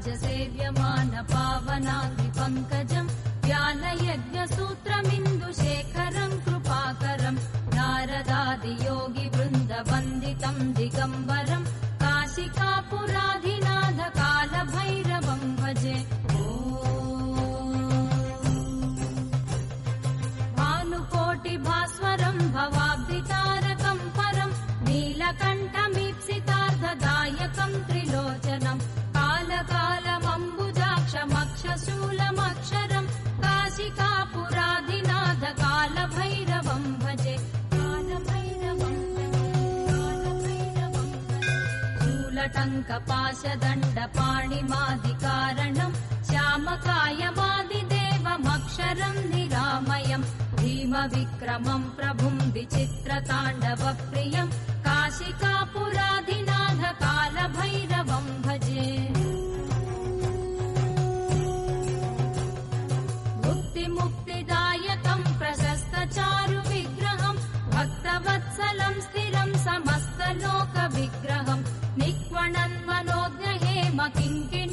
सेव्यमान पावनाङ्घ्रि पङ्कजम् ज्ञानयज्ञसूत्रमिन्दुशेखरम् कृपाकरम् नारदादियोगि वृन्दवन्दितम् दिगम्बरम् काशिकापुराधिनाथ कालभैरवम् भजे। भानुकोटिभास्वरम् भवाब्धितारकम् परम् नीलकण्ठमीप्सितार्धदायकम् त्रिलोचनम् कालकालमम्बुजाक्षमक्षशूलमक्षरम् काशिकापुराधिनाथ कालभैरवम् भजे। शूलटङ्कपाशदण्डपाणिमादिकारणम् श्यामकायमादिदेवमक्षरम् निरामयम् भीमविक्रमम् प्रभुम् विचित्रताण्डवप्रियम् काशिकापुराधिनाथ कालभैरवम् भजे। मुक्तिदायकम् प्रशस्तचारुविग्रहम् भक्तवत्सलम् स्थिरम् समस्तलोकविग्रहम् निक्वणन्मनोज्ञ हेम किङ्किणी